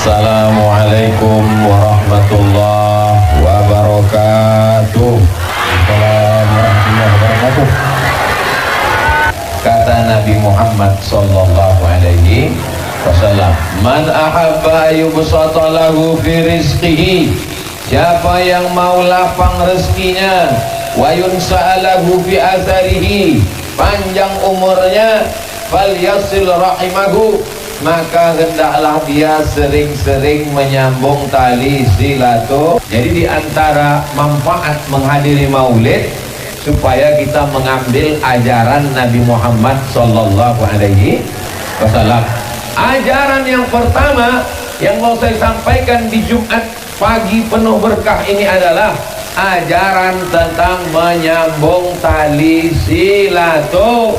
Assalamualaikum warahmatullahi wabarakatuh. Assalamualaikum warahmatullahi wabarakatuh. Kata Nabi Muhammad sallallahu alaihi wasallam, man ahabba yubsata lahu fi rizqihi, siapa yang mau lapang rezekinya, wa yunsa'alahu fi atharihi, panjang umurnya, falyasil rahimahu, maka hendaklah dia sering-sering menyambung tali silaturahim. Jadi di antara manfaat menghadiri maulid supaya kita mengambil ajaran Nabi Muhammad sallallahu alaihi wasallam. Ajaran yang pertama yang mau saya sampaikan di Jumat pagi penuh berkah ini adalah ajaran tentang menyambung tali silaturahim.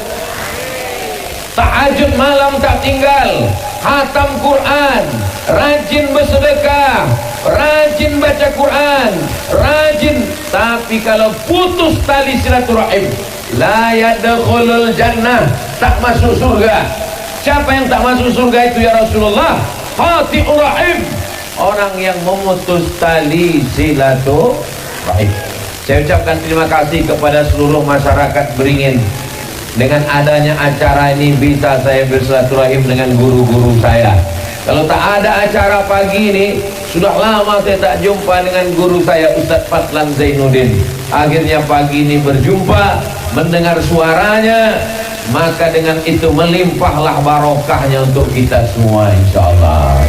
Tahajud malam tak tinggal, khatam Quran, rajin bersedekah, rajin baca Quran, rajin. Tapi kalau putus tali silaturahim, la yadkhulul jannah, tak masuk surga. Siapa yang tak masuk surga itu ya Rasulullah? Qati'ur rahim, orang yang memutus tali silaturahim. Saya ucapkan terima kasih kepada seluruh masyarakat Beringin. Dengan adanya acara ini bisa saya bersilaturahim dengan guru-guru saya. Kalau tak ada acara pagi ini, sudah lama saya tak jumpa dengan guru saya Ustaz Fatlan Zainuddin. Akhirnya pagi ini berjumpa, mendengar suaranya, maka dengan itu melimpahlah barokahnya untuk kita semua insyaallah.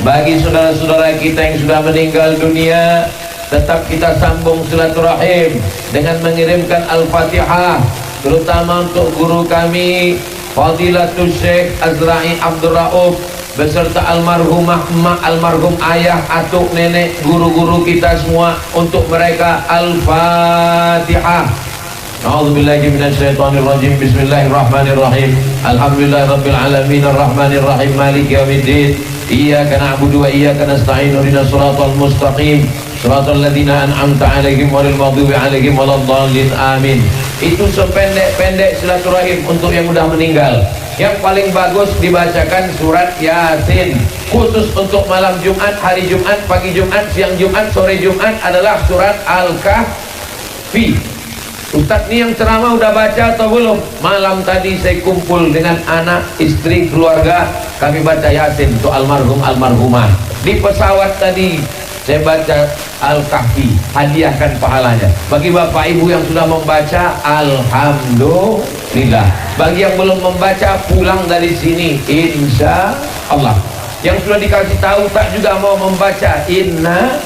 Bagi saudara-saudara kita yang sudah meninggal dunia, tetap kita sambung silaturahim dengan mengirimkan Al-Fatihah, terutama untuk guru kami Fadilatul Syekh Azra'i Abdul Rauf beserta almarhumah emak, almarhum ayah, atuk, nenek, guru-guru kita semua. Untuk mereka Al-Fatihah. A'udzubillahi minasyaitonirrajim. Bismillahirrahmanirrahim. Alhamdulillahirabbil alamin arrahmanir rahim maliki yaumiddin. Iyyaka na'budu wa iyyaka nasta'in. Ihdinas siratal mustaqim. Shiratal ladzina an'amta 'alaihim ghairil maghdubi 'alaihim waladdallin. Amin. Itu sependek-pendek silaturahim untuk yang sudah meninggal. Yang paling bagus dibacakan surat Yasin. Khusus untuk malam Jumat, hari Jumat, pagi Jumat, siang Jumat, sore Jumat adalah surat Al-Kahfi. Ustadz ini yang ceramah udah baca atau belum? Malam tadi saya kumpul dengan anak, istri, keluarga, kami baca Yasin untuk almarhum almarhumah. Di pesawat tadi saya baca Al-Kahfi, hadiahkan pahalanya. Bagi bapak ibu yang sudah membaca, alhamdulillah. Bagi yang belum membaca, pulang dari sini insya Allah. Yang sudah dikasih tahu tak juga mau membaca, inna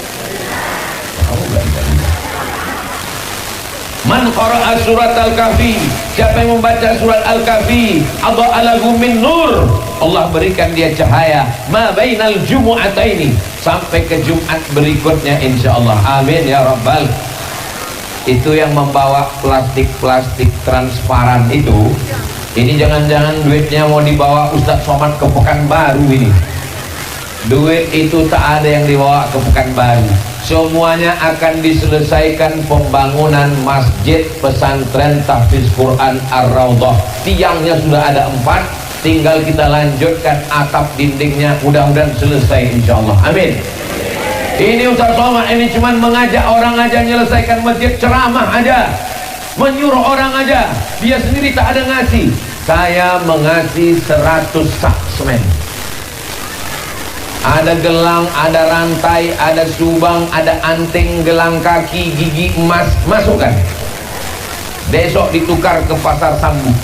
man qara'a surat Al-Kahfi, siapa yang membaca surat Al-Kahfi, adha'a lahu min nur, Allah berikan dia cahaya ma bainal jumu'ataini, sampai ke Jumat berikutnya insyaallah. Amin ya rabbal. Itu yang membawa plastik-plastik transparan itu, ini jangan-jangan duitnya mau dibawa Ustadz Somad ke Pekanbaru ini. Duit itu tak ada yang dibawa ke Pekanbaru. Semuanya akan diselesaikan pembangunan masjid pesantren tahfiz Quran Ar-Raudhah. Tiangnya sudah ada 4, tinggal kita lanjutkan atap dindingnya, mudah-mudahan selesai insyaallah. Amin. Ini Ustaz Somad ini cuma mengajak orang aja menyelesaikan masjid, ceramah aja, menyuruh orang aja, dia sendiri tak ada ngasih. Saya mengasih 100 sak semen. Ada gelang, ada rantai, ada subang, ada anting, gelang kaki, gigi emas, masukkan. Besok ditukar ke pasar Sambu,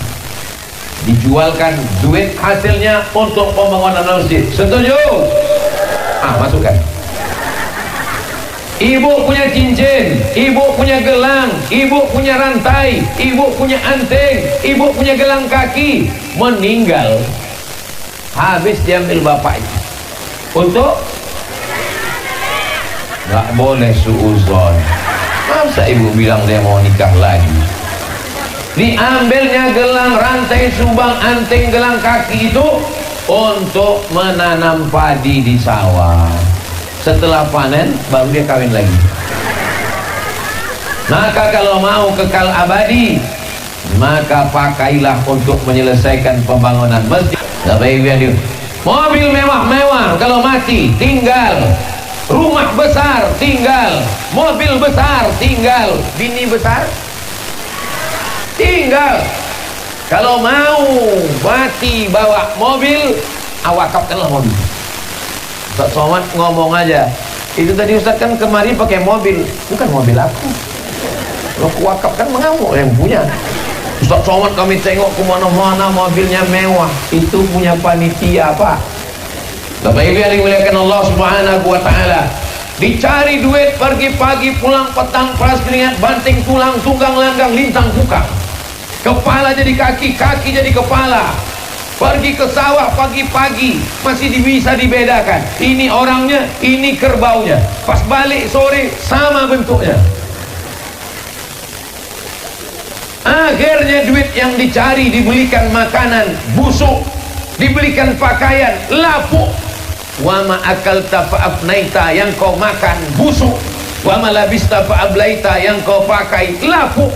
dijualkan, duit hasilnya untuk pembangunan masjid. Setuju? Masukkan. Ibu punya cincin, ibu punya gelang, ibu punya rantai, ibu punya anting, ibu punya gelang kaki, meninggal, habis diambil bapak itu. Untuk nggak boleh suuzon. Masa ibu bilang dia mau nikah lagi? Diambilnya gelang, rantai, subang, anting, gelang kaki itu untuk menanam padi di sawah. Setelah panen baru dia kawin lagi. Maka kalau mau kekal abadi, maka pakailah untuk menyelesaikan pembangunan masjid. Bapak ibu yang di mobil mewah-mewah, kalau mati mati tinggal, rumah besar tinggal, mobil besar tinggal, bini besar tinggal. Kalau mau mati bawa mobil, wakafkanlah mobil. Ustaz Somad ngomong aja, itu tadi Ustaz kan kemari pakai mobil, bukan mobil aku. Kalau wakafkan mengamuk yang punya. Ustaz Somad kami tengok kemana-mana mobilnya mewah, itu punya panitia Pak. Bapak Ibu yang dimuliakan Allah Subhanahu wa Ta'ala, dicari duit pergi pagi pulang petang, peras keringat, banting tulang, tunggang langgang, lintang kukang. Kepala jadi kaki, kaki jadi kepala. Pergi ke sawah pagi-pagi masih bisa dibedakan, ini orangnya, ini kerbaunya. Pas balik sore sama bentuknya. Akhirnya duit yang dicari dibelikan makanan busuk, dibelikan pakaian lapuk. Wa ma akalta fa afnaita, yang kau makan busuk. Wa ma labista fa ablaita, yang kau pakai lapuk.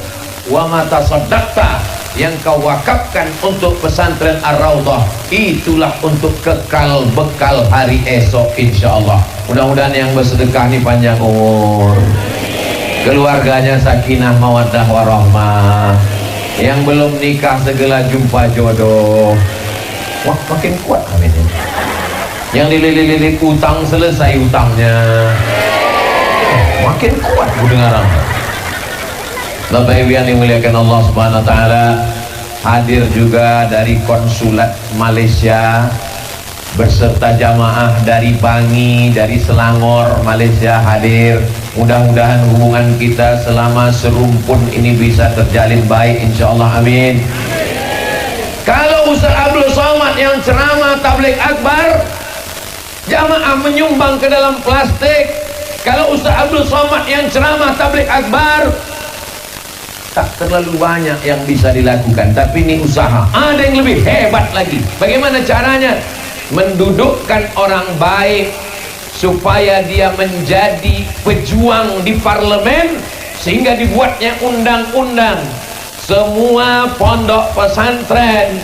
Wa ma tasaddaqta, yang kau wakafkan untuk pesantren Ar-Raudhah, itulah untuk kekal bekal hari esok insyaallah. Mudah-mudahan yang bersedekah ini panjang umur, keluarganya sakinah mawaddah warahmah, yang belum nikah segera jumpa jodoh. Wah, makin kuat amin. Yang dililit-lilit utang selesai utangnya, makin kuat kedengaran. Bapak Ibu yang dimuliakan Allah Subhanahu wa Ta'ala, hadir juga dari konsulat Malaysia berserta jamaah dari Bangi, dari Selangor, Malaysia hadir. Mudah-mudahan hubungan kita selama serumpun ini bisa terjalin baik insyaallah, amin. Kalau Ustaz Abdul Somad yang ceramah tabligh akbar, jamaah menyumbang ke dalam plastik. Kalau Ustaz Abdul Somad yang ceramah tabligh akbar, tak terlalu banyak yang bisa dilakukan. Tapi ini usaha, ada yang lebih hebat lagi. Bagaimana caranya? Mendudukkan orang baik supaya dia menjadi pejuang di parlemen, sehingga dibuatnya undang-undang. Semua pondok pesantren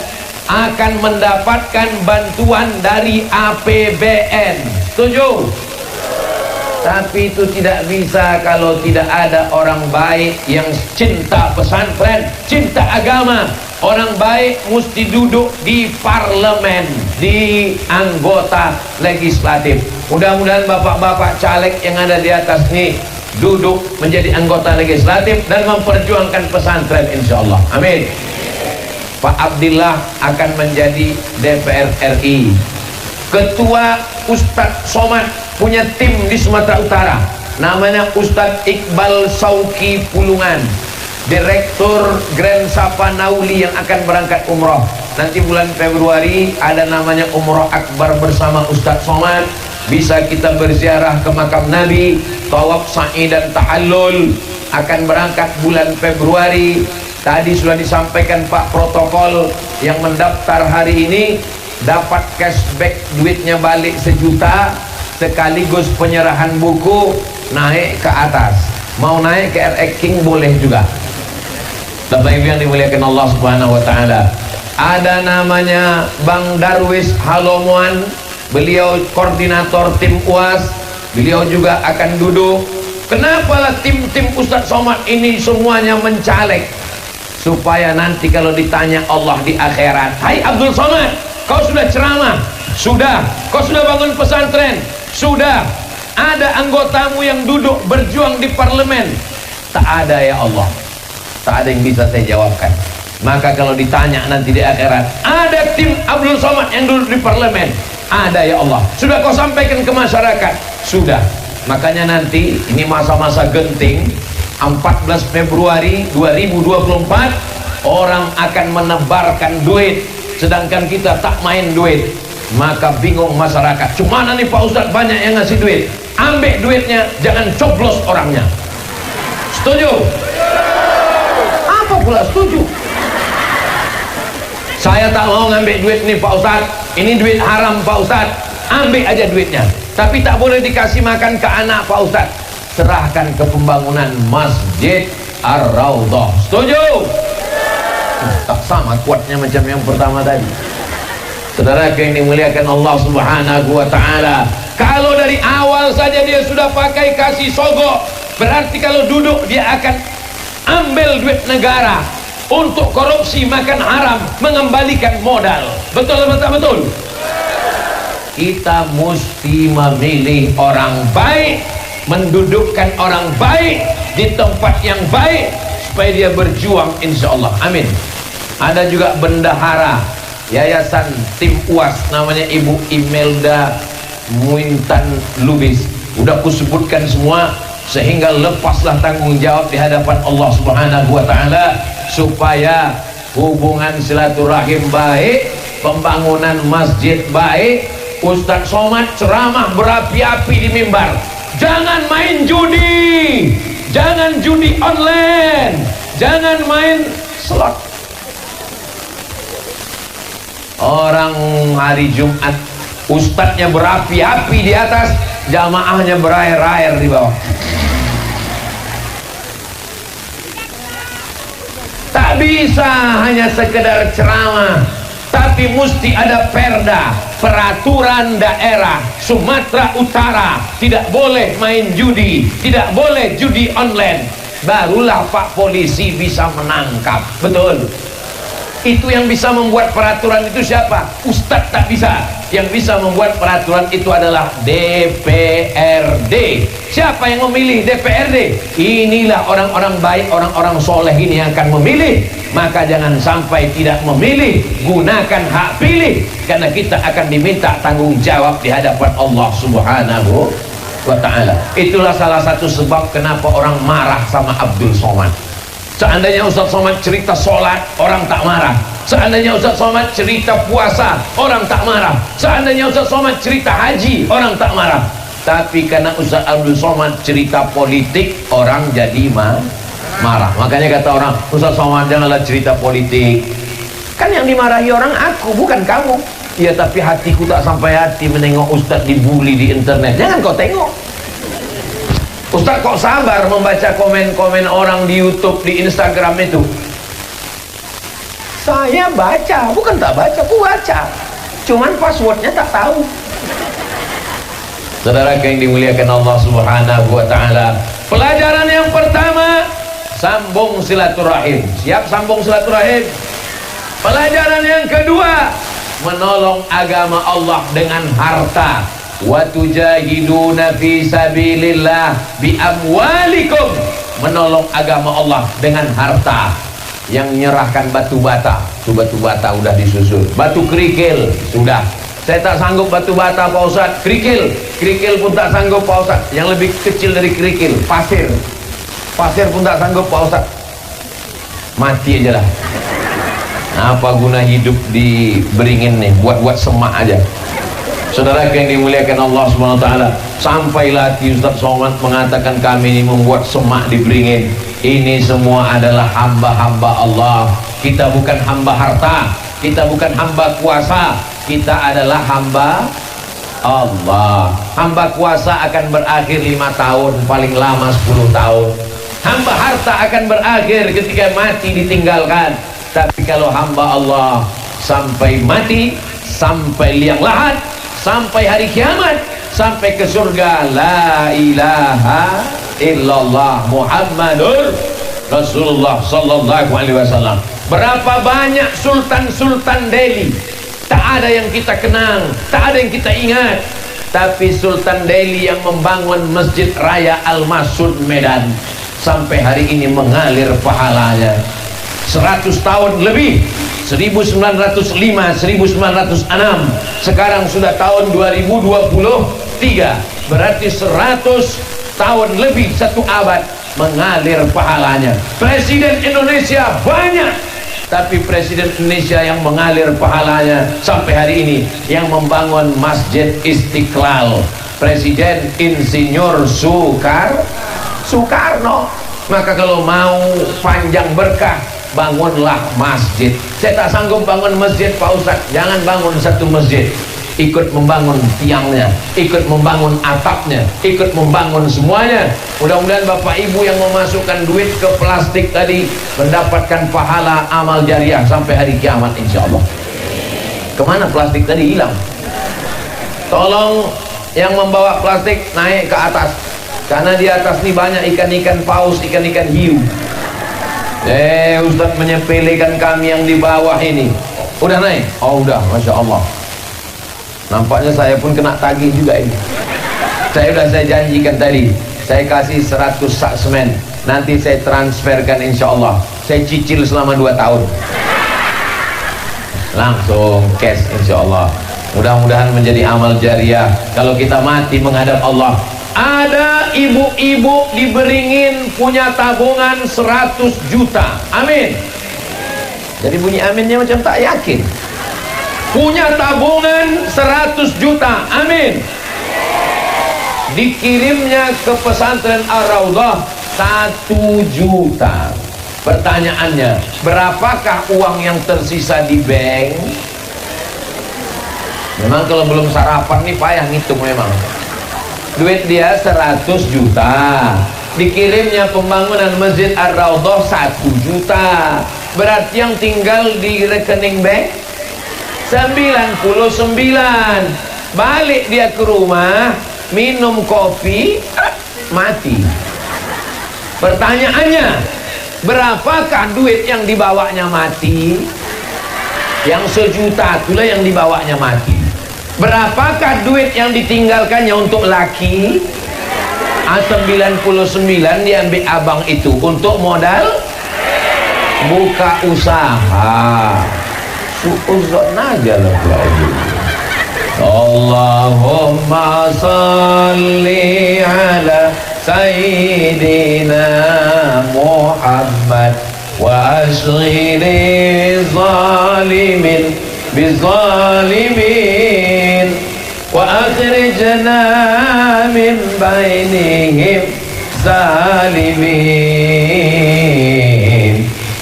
akan mendapatkan bantuan dari APBN. Setuju? Tapi itu tidak bisa kalau tidak ada orang baik yang cinta pesantren, cinta agama. Orang baik mesti duduk di parlemen, di anggota legislatif. Mudah-mudahan bapak-bapak caleg yang ada di atas ini duduk menjadi anggota legislatif dan memperjuangkan pesantren insyaallah, amin. Pak Abdillah akan menjadi DPR RI. Ketua Ustadz Somad punya tim di Sumatera Utara, namanya Ustadz Iqbal Sauki Pulungan, Direktur Grand Sapa Nauli yang akan berangkat umroh. Nanti bulan Februari ada namanya Umroh Akbar bersama Ustadz Somad. Bisa kita berziarah ke makam Nabi, tawaf sa'i dan tahallul. Akan berangkat bulan Februari. Tadi sudah disampaikan Pak protokol yang mendaftar hari ini dapat cashback, duitnya balik 1 juta, sekaligus penyerahan buku, naik ke atas. Mau naik ke RX King boleh juga. Bapak Ibu yang dimuliakan Allah Subhanahu wa Ta'ala, ada namanya Bang Darwis Halomuan, beliau koordinator tim UAS, beliau juga akan duduk. Kenapalah tim-tim Ustadz Somad ini semuanya mencaleg? Supaya nanti kalau ditanya Allah di akhirat, hai Abdul Somad, kau sudah ceramah? Sudah. Kau sudah bangun pesantren? Sudah. Ada anggotamu yang duduk berjuang di parlemen? Tak ada ya Allah. Tak ada yang bisa saya jawabkan. Maka kalau ditanya nanti di akhirat, ada tim Abdul Somad yang duduk di parlemen? Ada ya Allah. Sudah kau sampaikan ke masyarakat? Sudah. Makanya nanti ini masa-masa genting, 14 Februari 2024 orang akan menebarkan duit, sedangkan kita tak main duit. Maka bingung masyarakat, cuma nih Pak Ustadz banyak yang ngasih duit. Ambil duitnya, jangan coblos orangnya. Setuju? Apa pula setuju? Saya tak mau ngambil duit nih Pak Ustadz, ini duit haram Pak Ustadz. Ambil aja duitnya, tapi tak boleh dikasih makan ke anak Pak Ustadz. Serahkan ke pembangunan Masjid Ar-Raudhah. Setuju? Tak sama kuatnya macam yang pertama tadi. Saudara yang dimuliakan Allah Subhanahu wa Ta'ala, Kalau dari awal saja dia sudah pakai kasih sogok, berarti kalau duduk dia akan ambil duit negara untuk korupsi, makan haram, mengembalikan modal. Betul betul betul. Kita mesti memilih orang baik, mendudukkan orang baik di tempat yang baik supaya dia berjuang, insya Allah. Amin. Ada juga bendahara Yayasan Tim UAS, namanya Ibu Imelda Muintan Lubis. Udah kusebutkan semua, sehingga lepaslah tanggung jawab di hadapan Allah Subhanahu wa taala supaya hubungan silaturahim baik, pembangunan masjid baik. Ustadz Somad ceramah berapi-api di mimbar. Jangan main judi, jangan judi online, jangan main slot. Orang hari Jumat ustadznya berapi-api di atas, jamaahnya berair-air di bawah. Tak bisa hanya sekedar ceramah, tapi mesti ada perda, peraturan daerah Sumatera Utara. Tidak boleh main judi, tidak boleh judi online. Barulah Pak Polisi bisa menangkap. Betul. Itu yang bisa membuat peraturan itu siapa? Ustadz tak bisa. Yang bisa membuat peraturan itu adalah DPRD. Siapa yang memilih DPRD? Inilah orang-orang baik, orang-orang soleh ini yang akan memilih. Maka jangan sampai tidak memilih. Gunakan hak pilih, karena kita akan diminta tanggung jawab di hadapan Allah Subhanahu wa ta'ala. Itulah salah satu sebab kenapa orang marah sama Abdul Somad. Seandainya Ustadz Somad cerita sholat, orang tak marah. Seandainya Ustadz Somad cerita puasa, orang tak marah. Seandainya Ustadz Somad cerita haji, orang tak marah. Tapi karena Ustadz Abdul Somad cerita politik, orang jadi marah. Makanya kata orang, Ustadz Somad janganlah cerita politik. Kan yang dimarahi orang aku, bukan kamu. Ya tapi hatiku tak sampai hati menengok Ustadz dibully di internet. Jangan kau tengok. Ustaz kok sabar membaca komen-komen orang di YouTube, di Instagram itu? Saya baca, bukan tak baca, aku baca. Cuman passwordnya tak tahu. Saudara yang dimuliakan Allah Subhanahu wa ta'ala, pelajaran yang pertama, sambung silaturahim. Siap sambung silaturahim. Pelajaran yang kedua, menolong agama Allah dengan harta. Wa tujahiduna fi sabilillah bi amwalikum, menolong agama Allah dengan harta. Yang nyerahkan batu bata, itu batu bata udah disusun, batu kerikil sudah. Saya tak sanggup batu bata Pak Ustaz, kerikil pun tak sanggup Pak Ustaz. Yang lebih kecil dari kerikil, pasir pun tak sanggup Pak Ustaz. Mati aja lah. Apa guna hidup di Beringin nih, buat semak aja. Saudara yang dimuliakan Allah SWT, sampailah Ustadz Somad mengatakan kami ini membuat semak di Beringin. Ini semua adalah hamba-hamba Allah. Kita bukan hamba harta, kita bukan hamba kuasa, kita adalah hamba Allah. Hamba kuasa akan berakhir 5 tahun, paling lama 10 tahun. Hamba harta akan berakhir ketika mati ditinggalkan. Tapi kalau hamba Allah sampai mati, sampai liang lahat, sampai hari kiamat, sampai ke surga, la ilaha illallah Muhammadur Rasulullah sallallahu alaihi wasallam. Berapa banyak sultan-sultan Delhi, tak ada yang kita kenang, tak ada yang kita ingat. Tapi Sultan Delhi yang membangun Masjid Raya Al-Masud Medan, sampai hari ini mengalir pahalanya. 100 tahun lebih, 1905, 1906, sekarang sudah tahun 2023, berarti 100 tahun lebih, 1 abad mengalir pahalanya. Presiden Indonesia banyak, tapi Presiden Indonesia yang mengalir pahalanya sampai hari ini yang membangun Masjid Istiqlal, Presiden Insinyur Soekarno. Maka kalau mau panjang berkah, bangunlah masjid. Saya tak sanggup bangun masjid Pak Ustaz. Jangan bangun satu masjid, ikut membangun tiangnya, ikut membangun atapnya, ikut membangun semuanya. Mudah-mudahan Bapak Ibu yang memasukkan duit ke plastik tadi mendapatkan pahala amal jariah sampai hari kiamat, insya Allah. Kemana plastik tadi? Hilang. Tolong yang membawa plastik naik ke atas, karena di atas ini banyak ikan-ikan paus, ikan-ikan hiu. Ustaz menyepelekan kami yang di bawah ini. Udah naik? Oh udah, Masya Allah. Nampaknya saya pun kena tagih juga ini. Saya janjikan tadi, saya kasih 100 sak semen, nanti saya transferkan insya Allah. Saya cicil selama 2 tahun, langsung cash insya Allah. Mudah-mudahan menjadi amal jariah kalau kita mati menghadap Allah. Ada ibu-ibu di Beringin punya tabungan 100 juta. Amin. Jadi bunyi aminnya macam tak yakin. Punya tabungan 100 juta. Amin. Dikirimnya ke pesantren Ar-Raudhah 1 juta. Pertanyaannya, berapakah uang yang tersisa di bank? Memang kalau belum sarapan nih payah ngitung memang. Duit dia 100 juta, dikirimnya pembangunan Masjid Ar-Raudhah 1 juta. Berarti yang tinggal di rekening bank 99. Balik dia ke rumah, minum kopi, mati. Pertanyaannya, berapakah duit yang dibawanya mati? Yang 1 juta itulah yang dibawanya mati. Berapakah duit yang ditinggalkannya untuk laki? 99 diambil abang itu untuk modal buka usaha. Suuzon aja lah. Allahumma salli ala Sayyidina Muhammad wa ashghili zalimin bizalimin wa akhrijna min bainihim zalimin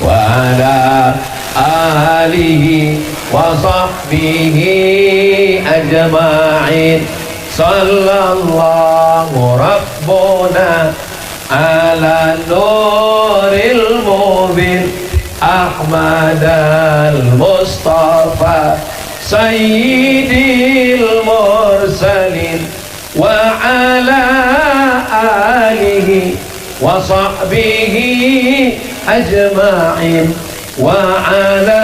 wa ala alihi wa sahbihi ajma'in. Sallallahu rabbuna ala nuril mubin Ahmad al-Mustafa Sayyidil Mursalin wa ala alihi wa sahbihi ajma'in wa ala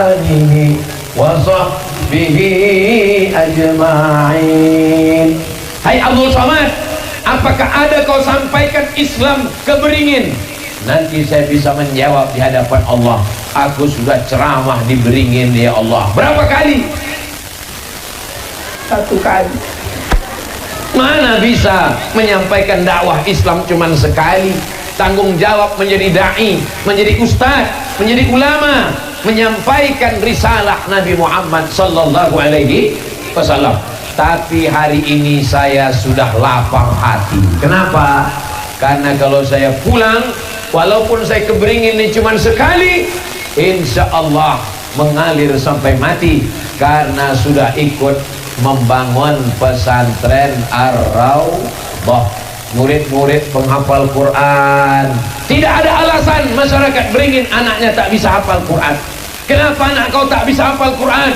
alihi wa sahbihi ajma'in. Hai Abdul Somad, apakah ada kau sampaikan Islam ke Beringin? Nanti saya bisa menjawab di hadapan Allah. Aku sudah ceramah di Beringin ya Allah. Berapa kali? 1 kali. Mana bisa menyampaikan dakwah Islam cuma sekali? Tanggung jawab menjadi da'i, menjadi ustaz, menjadi ulama, menyampaikan risalah Nabi Muhammad sallallahu alaihi wasallam. Tapi hari ini saya sudah lapang hati. Kenapa? Karena kalau saya pulang, walaupun saya ke Beringin ini cuma sekali, insya Allah mengalir sampai mati, karena sudah ikut membangun pesantren Ar-Raudhah. Murid-murid penghafal Quran. Tidak ada alasan masyarakat Beringin anaknya tak bisa hafal Quran. Kenapa anak kau tak bisa hafal Quran?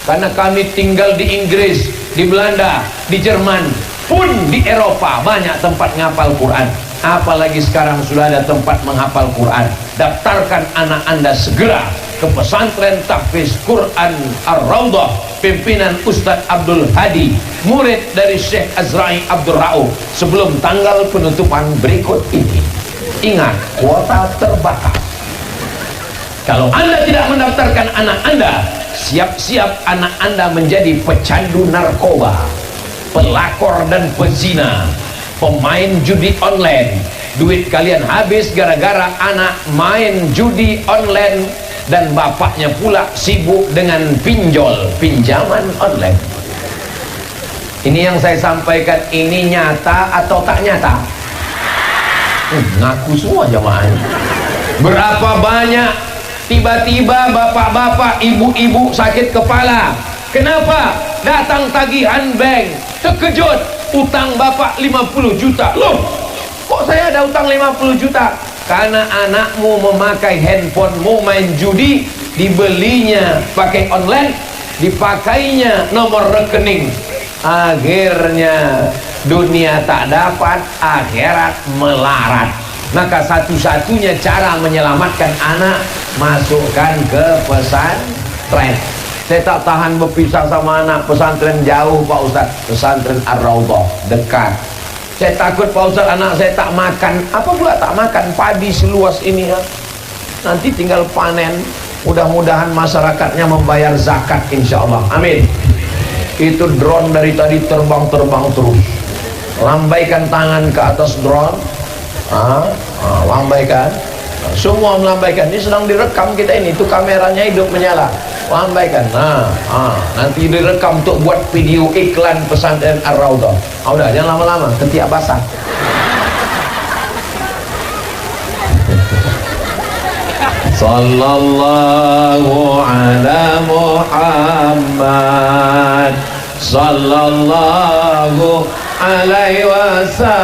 Karena kami tinggal di Inggris, di Belanda, di Jerman, pun di Eropa banyak tempat menghafal Quran. Apalagi sekarang sudah ada tempat menghafal Quran. Daftarkan anak anda segera ke pesantren tahfiz Quran Ar-Raudhah, pimpinan Ustadz Abdul Hadi, murid dari Syekh Azra'i Abdul Ra'uf, sebelum tanggal penutupan berikut ini. Ingat, kuota terbatas. Kalau anda tidak mendaftarkan anak anda, siap-siap anak anda menjadi pecandu narkoba, pelakor dan pezina, pemain judi online. Duit kalian habis gara-gara anak main judi online, dan bapaknya pula sibuk dengan pinjol, pinjaman online. Ini yang saya sampaikan ini nyata atau tak nyata? Ngaku semua jamaahnya. Berapa banyak tiba-tiba bapak-bapak, ibu-ibu sakit kepala. Kenapa? Datang tagihan bank, terkejut, utang bapak 50 juta. Loh, kok saya ada utang 50 juta? Karena anakmu memakai handphonemu main judi, dibelinya pakai online, dipakainya nomor rekening akhirnya dunia tak dapat, akhirat melarat. Maka satu-satunya cara menyelamatkan anak, masukkan ke pesantren. Saya tak tahan berpisah sama anak. Pesantren jauh Pak Ustaz, pesantren Ar-Raudhah dekat. Saya takut Pak Ustaz anak saya tak makan. Apa pula tak makan? Padi seluas ini ya. Nanti tinggal panen. Mudah-mudahan masyarakatnya membayar zakat insya Allah. Amin. Itu drone dari tadi terbang-terbang terus. Lambaikan tangan ke atas drone. Lambaikan. Semua melambaikan. Ini sedang direkam kita ini. Itu kameranya hidup menyala. Lambaikan. Nanti direkam untuk buat video iklan pesantren Ar-Raudhah. Udah jangan lama-lama, ketiak basah. Sallallahu ala Muhammad, sallallahu alaihi wasallam,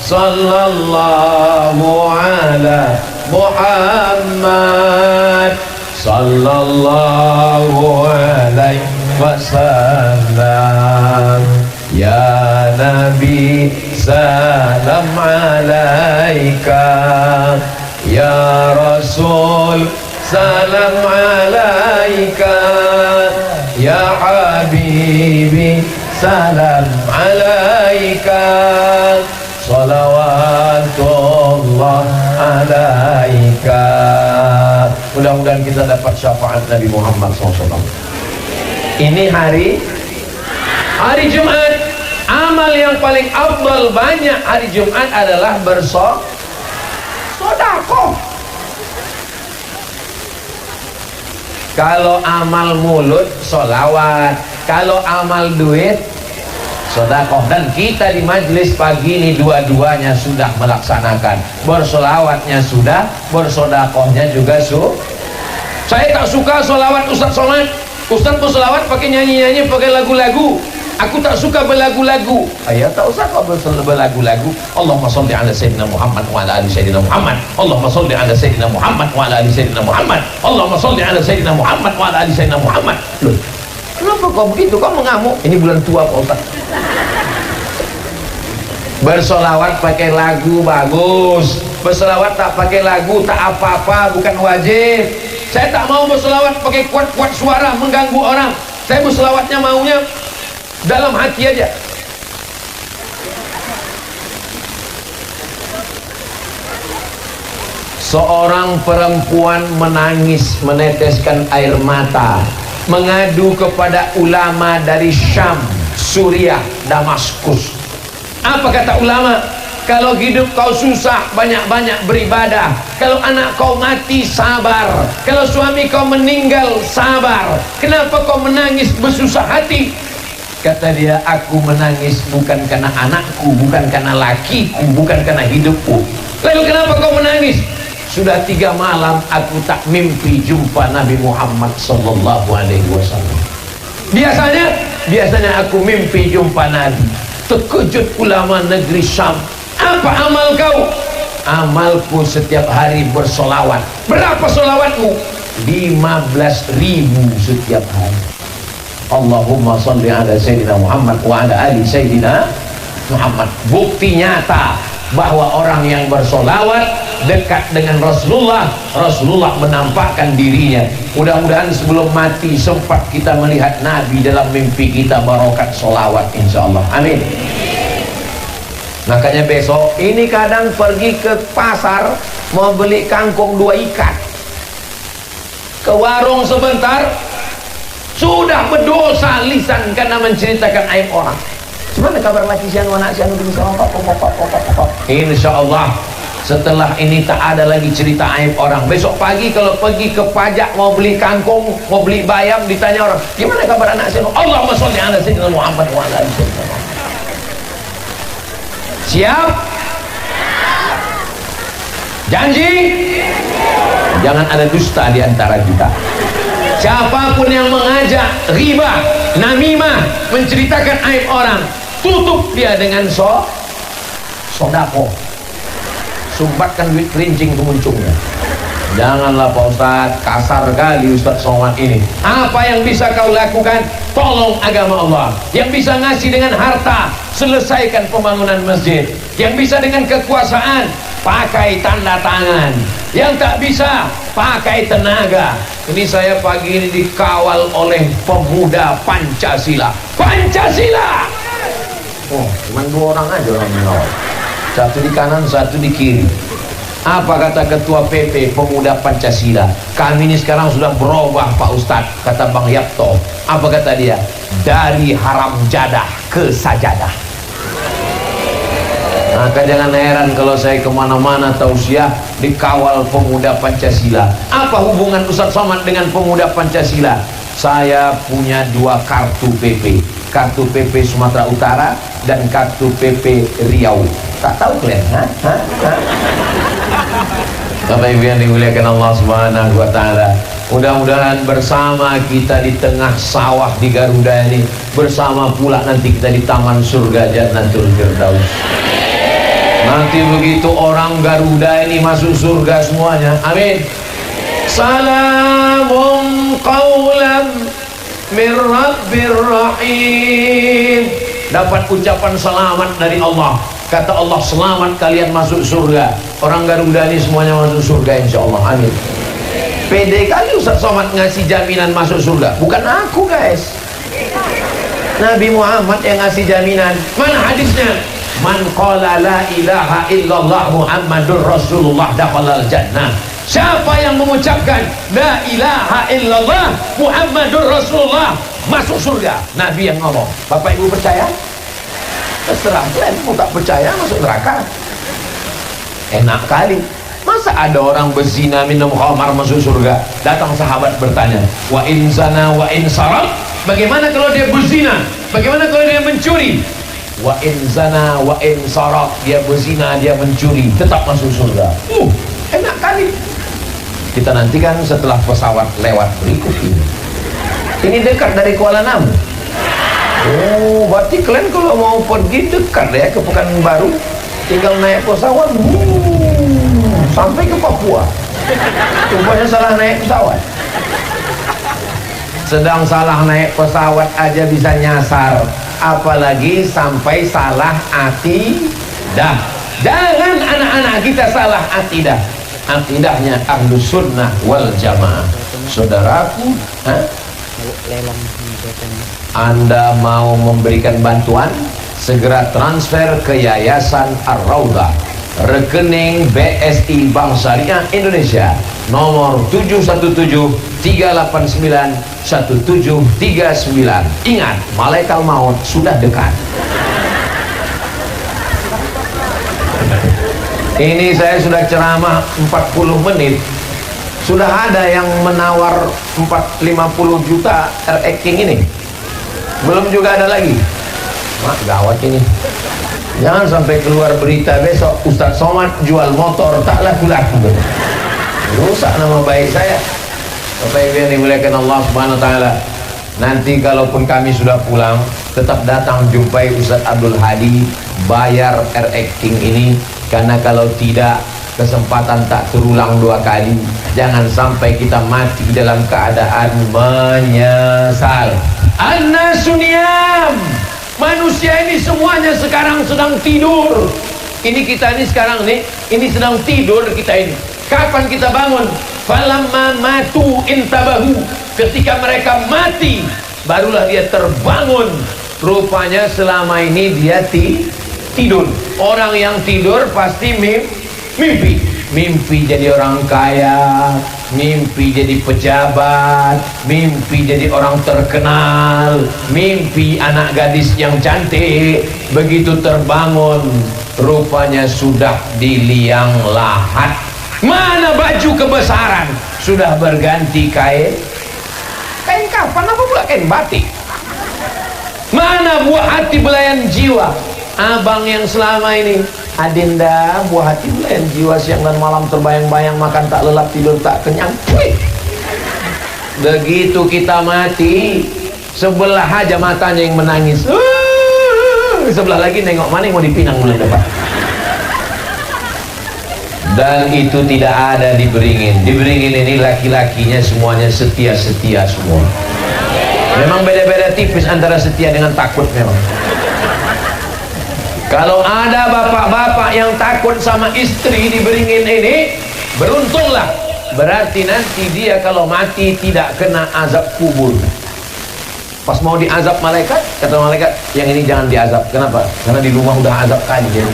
sallallahu ala Muhammad, sallallahu alaihi wasallam. Ya Nabi salam alaika, ya Rasul salam alaika, ya Habibi salam alaika, salawatullah alaika. Mudah-mudahan kita dapat syafaat Nabi Muhammad SAW. Ini hari Jumat. Amal yang paling afdal banyak hari Jumat adalah bersedekah. Kalau amal mulut sholawat, kalau amal duit sedekah. Dan kita di majelis pagi ini dua-duanya sudah melaksanakan. Bersolawatnya sudah, bersedekahnya juga Saya tak suka sholawat Ustaz sholat. Ustaz bersolawat pakai nyanyi-nyanyi, pakai lagu-lagu. Aku tak suka berlagu-lagu. Ya tak usah kau berlagu-lagu. Allahumma sholli ala sayyidina Muhammad wa ala ali sayyidina Muhammad. Allahumma sholli ala sayyidina Muhammad wa ala ali sayyidina Muhammad. Allahumma sholli ala sayyidina Muhammad wa ala ali sayyidina Muhammad. Loh, kenapa kau begitu? Kau mengamuk? Ini bulan tua Pak Ustaz. Bersolawat pakai lagu bagus. Bersolawat tak pakai lagu tak apa-apa, bukan wajib. Saya tak mau bersolawat pakai kuat-kuat suara mengganggu orang. Saya bersolawatnya maunya dalam hati aja. Seorang perempuan menangis, meneteskan air mata, mengadu kepada ulama dari Syam, Suriah, Damaskus. Apa kata ulama? Kalau hidup kau susah, banyak-banyak beribadah. Kalau anak kau mati, sabar. Kalau suami kau meninggal, sabar. Kenapa kau menangis bersusah hati? Kata dia, aku menangis bukan karena anakku, bukan karena lakiku, bukan karena hidupku. Lalu kenapa kau menangis? Sudah 3 malam aku tak mimpi jumpa Nabi Muhammad sallallahu alaihi wasallam. Biasanya aku mimpi jumpa Nabi. Terkejut ulama negeri Syam. Apa amal kau? Amalku setiap hari bersolawat. Berapa solawatmu? 15.000 setiap hari. Allahumma sholli ala sayyidina Muhammad wa ala ali sayyidina Muhammad. Bukti nyata bahwa orang yang bersolawat dekat dengan Rasulullah, Rasulullah menampakkan dirinya. Mudah-mudahan sebelum mati sempat kita melihat Nabi dalam mimpi kita barokat solawat insyaallah. Amin. Makanya besok ini kadang pergi ke pasar mau beli kangkung 2 ikat, ke warung sebentar sudah berdosa lisan karena menceritakan aib orang. Gimana kabar laki sianu anak sianu begini sama pak. Insya Allah setelah ini tak ada lagi cerita aib orang. Besok pagi kalau pergi ke pajak mau beli kangkung, mau beli bayam, ditanya orang, gimana kabar anak sianu? Allahumma sholli ala sayyidina Muhammad wa ala ali sayyidina Muhammad. Siap? Janji? Jangan ada dusta di antara kita. Siapapun yang mengajak riba, namimah, menceritakan aib orang, tutup dia dengan sodako. Sumbatkan duit kerincing ke muncungnya. Janganlah Pak Ustadz, kasar kali Ustadz Somad ini. Apa yang bisa kau lakukan? Tolong agama Allah. Yang bisa ngasih dengan harta, selesaikan pembangunan masjid. Yang bisa dengan kekuasaan, pakai tanda tangan. Yang tak bisa, pakai tenaga. Ini saya pagi ini dikawal oleh pemuda Pancasila. Pancasila! Oh, cuma 2 orang aja orang mengawal. Satu di kanan, satu di kiri. Apa kata ketua PP Pemuda Pancasila? Kami ini sekarang sudah berubah Pak Ustadz, kata Bang Yapto. Apa kata dia? Dari haram jadah ke sajadah. Maka jangan heran kalau saya kemana-mana tausiah dikawal pemuda Pancasila. Apa hubungan Ustadz Somad dengan pemuda Pancasila? Saya punya 2 kartu PP. Kartu PP Sumatera Utara dan kartu PP Riau. Tak tahu kalian? Bapak Ibu yang dimuliakan Allah Subhanahu wa taala. Mudah-mudahan bersama kita di tengah sawah di Garuda ini, bersama pula nanti kita di taman surga Jannatul Firdaus. Nanti begitu orang Garuda ini masuk surga semuanya. Amin. Salamun qaulan mir rabbir rahim. Dapat ucapan selamat dari Allah. Kata Allah, selamat kalian masuk surga. Orang Garuda ini semuanya masuk surga insyaallah. Amin. Pede kali Ustaz Somad ngasih jaminan masuk surga. Bukan aku guys, Nabi Muhammad yang ngasih jaminan. Mana hadisnya? Man qala la ilaha illallah Muhammadur Rasulullah dakhalal jannah. Siapa yang mengucapkan la ilaha illallah Muhammadur Rasulullah masuk surga. Nabi yang ngomong. Bapak Ibu percaya? Terserah kalian, mau tak percaya masuk neraka. Enak kali. Masa ada orang berzina minum khamar masuk surga? Datang sahabat bertanya, wa in zana wa in sarak? Bagaimana kalau dia berzina? Bagaimana kalau dia mencuri? Wa in zana wa in sarak, dia berzina, dia mencuri, tetap masuk surga. Enak kali. Kita nantikan setelah pesawat lewat berikut ini. Ini dekat dari Kuala Namu. Oh, berarti kalian kalau mau pergi dekat ya ke Pekanbaru, tinggal naik pesawat sampai ke Papua. Rupanya salah naik pesawat. Sedang salah naik pesawat aja bisa nyasar, apalagi sampai salah akidah. Jangan anak-anak kita salah akidah. Akidahnya Ahlus Sunnah wal Jamaah. Saudaraku, Anda mau memberikan bantuan? Segera transfer ke Yayasan Ar-Raudhah, rekening BSI Bank Syariah Indonesia, nomor 717-389-1739. Ingat, malaikat maut sudah dekat. Ini saya sudah ceramah 40 menit. Sudah ada yang menawar 50 juta acting ini. Belum juga ada lagi. Wah, gawat ini. Jangan sampai keluar berita besok Ustadz Somad jual motor tak laku-laku. Rusak nama baik saya. Bapak Ibu yang dimuliakan Allah Subhanahu wa taala. Nanti kalaupun kami sudah pulang, tetap datang jumpai Ustadz Abdul Hadi, bayar acting ini, karena kalau tidak kesempatan tak terulang 2 kali. Jangan sampai kita mati dalam keadaan menyesal. An-nasuniyam, manusia ini semuanya sekarang sedang tidur. Ini kita ini sekarang nih, ini sedang tidur kita ini. Kapan kita bangun? Falamma matu intabahu, ketika mereka mati barulah dia terbangun. Rupanya selama ini dia tidur. Orang yang tidur pasti mimpi jadi orang kaya, mimpi jadi pejabat, mimpi jadi orang terkenal, mimpi anak gadis yang cantik. Begitu terbangun, rupanya sudah di liang lahat. Mana baju kebesaran? Sudah berganti kain kafan, apa pula kain batik? Mana buah hati belayan jiwa? Abang yang selama ini, Adinda, buah hati belayan jiwa, siang dan malam terbayang-bayang, makan tak lelap, tidur tak kenyang. Wih. Begitu kita mati, sebelah aja matanya yang menangis, sebelah lagi nengok mana yang mau dipinang bulan depan. Dan itu tidak ada di Beringin. Di Beringin ini laki-lakinya semuanya setia-setia semua. Memang beda-beda tipis antara setia dengan takut memang. Kalau ada bapak-bapak yang takut sama istri di Beringin ini, beruntunglah. Berarti nanti dia kalau mati tidak kena azab kubur. Pas mau diazab malaikat, kata malaikat, yang ini jangan diazab. Kenapa? Karena di rumah udah azab kali dia.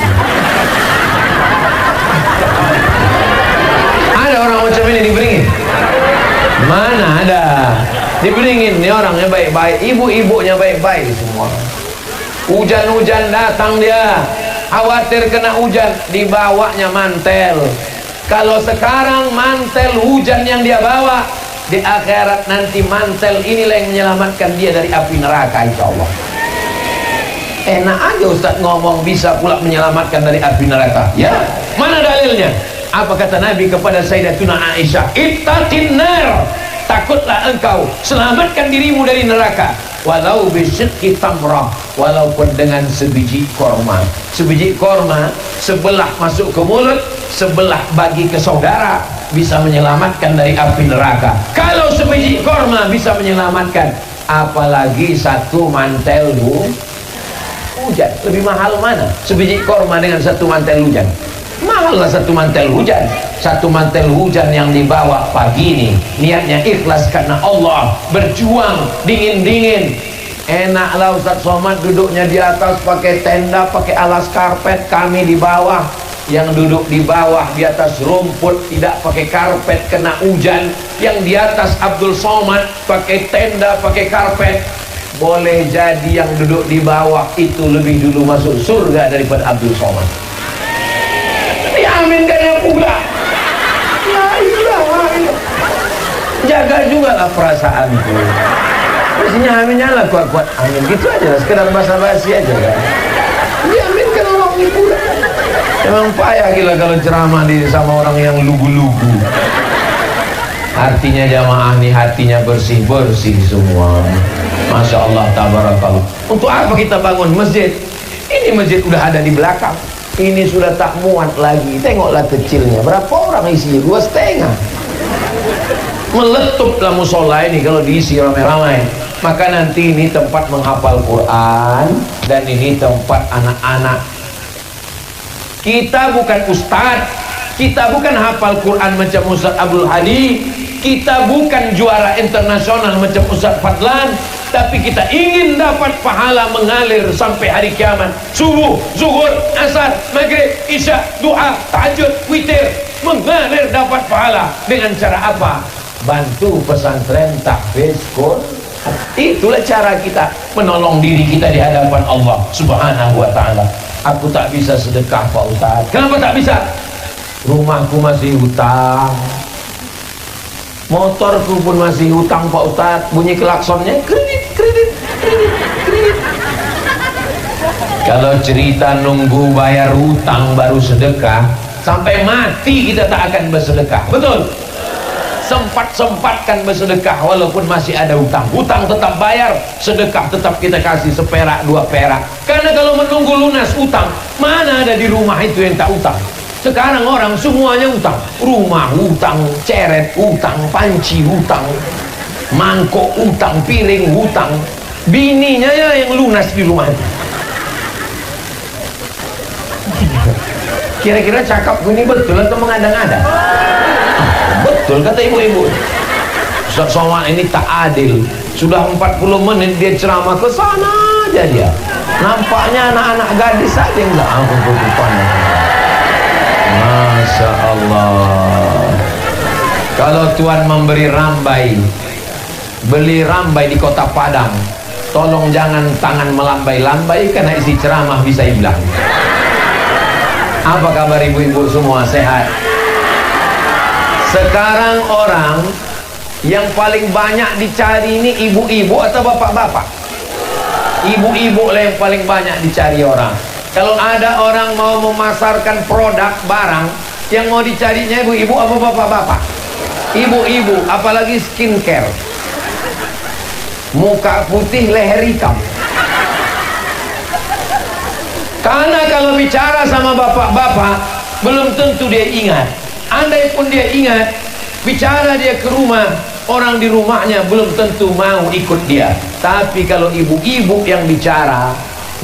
Ada orang macam ini di Beringin? Mana ada? Di Beringin ini orangnya baik-baik, ibu-ibunya baik-baik semua. Hujan-hujan datang dia, khawatir kena hujan, dibawanya mantel. Kalau sekarang mantel hujan yang dia bawa, di akhirat nanti mantel inilah yang menyelamatkan dia dari api neraka, insya Allah. Enak aja Ustaz ngomong bisa pula menyelamatkan dari api neraka. Ya, mana dalilnya? Apa kata Nabi kepada Sayyidatuna Aisyah? Ittaqin nar, takutlah engkau, selamatkan dirimu dari neraka. Walau bisyidqi tamrah, walaupun dengan sebiji korma. Sebiji korma, sebelah masuk ke mulut, sebelah bagi ke saudara, bisa menyelamatkan dari api neraka. Kalau sebiji korma bisa menyelamatkan, apalagi satu mantel hujan. Lebih mahal mana? Sebiji korma dengan satu mantel hujan? Mahal lah satu mantel hujan. Satu mantel hujan yang dibawa pagi ini, niatnya ikhlas karena Allah, berjuang dingin-dingin. Enaklah Ustaz Somad duduknya di atas pakai tenda, pakai alas karpet, kami di bawah. Yang duduk di bawah di atas rumput tidak pakai karpet kena hujan. Yang di atas Abdul Somad pakai tenda, pakai karpet. Boleh jadi yang duduk di bawah itu lebih dulu masuk surga daripada Abdul Somad. Diaminkannya pula. La ilaha illallah. Jaga juga lah perasaanku. Mestinya aminnya lah kuat-kuat. Amin gitu aja lah, sekedar basa-basi aja kan. Diaminkan orang ini pula. Emang payah gila kalau ceramah sama orang yang lugu-lugu. Artinya jamaah nih hatinya bersih-bersih semua. Masya Allah, tabarakallah. Untuk apa kita bangun masjid? Ini masjid udah ada di belakang. Ini sudah tak muat lagi. Tengoklah kecilnya. Berapa orang isinya? 2,5. Meletuplah musola ini kalau diisi ramai-ramai. Maka nanti ini tempat menghafal Quran. Dan ini tempat anak-anak. Kita bukan ustadz. Kita bukan hafal Quran macam Ustaz Abdul Hadi. Kita bukan juara internasional macam Ustaz Fadlan. Tapi kita ingin dapat pahala mengalir sampai hari kiamat. Subuh, zuhur, asar, maghrib, isya, doa, tahajud, witir, mengalir dapat pahala. Dengan cara apa? Bantu pesantren tahfiz Quran. Itulah cara kita menolong diri kita di hadapan Allah Subhanahu wa ta'ala. Aku tak bisa sedekah Pak Ustaz. Kenapa tak bisa? Rumahku masih hutang, motorku pun masih hutang Pak Ustaz. Bunyi klaksonnya kredit. Kalau cerita nunggu bayar hutang baru sedekah, sampai mati kita tak akan bersedekah. Betul? Sempat-sempatkan bersedekah walaupun masih ada hutang. Hutang tetap bayar, sedekah tetap kita kasih seperak, 2 perak. Karena kalau menunggu lunas hutang, mana ada di rumah itu yang tak hutang? Sekarang orang semuanya hutang. Rumah hutang, ceret hutang, panci hutang, mangkok hutang, piring hutang. Bininya ya yang lunas di rumah itu. Kira-kira cakapku ini betul atau mengada-ngada? Betul kata ibu-ibu. Ustaz Somad ini tak adil. Sudah 40 menit dia ceramah ke sana aja dia. Nampaknya anak-anak gadis saja yang enggak angkup-angkupannya. Masya Allah. Kalau Tuhan memberi rambai, beli rambai di kota Padang, tolong jangan tangan melambai-lambai karena isi ceramah bisa hilang. Apa kabar ibu-ibu semua, sehat? Sekarang orang yang paling banyak dicari ini ibu-ibu atau bapak-bapak? Ibu-ibu lah yang paling banyak dicari orang. Kalau ada orang mau memasarkan produk barang, yang mau dicarinya ibu-ibu apa bapak-bapak? Ibu-ibu, apalagi skincare. Muka putih, leher hitam. Karena kalau bicara sama bapak-bapak, belum tentu dia ingat. Andai pun dia ingat, bicara dia ke rumah, orang di rumahnya belum tentu mau ikut dia. Tapi kalau ibu-ibu yang bicara,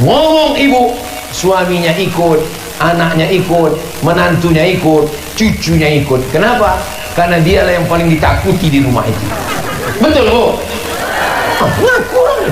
ngomong ibu, suaminya ikut, anaknya ikut, menantunya ikut, cucunya ikut. Kenapa? Karena dialah yang paling ditakuti di rumah itu. Betul Bu? Ngaku orang.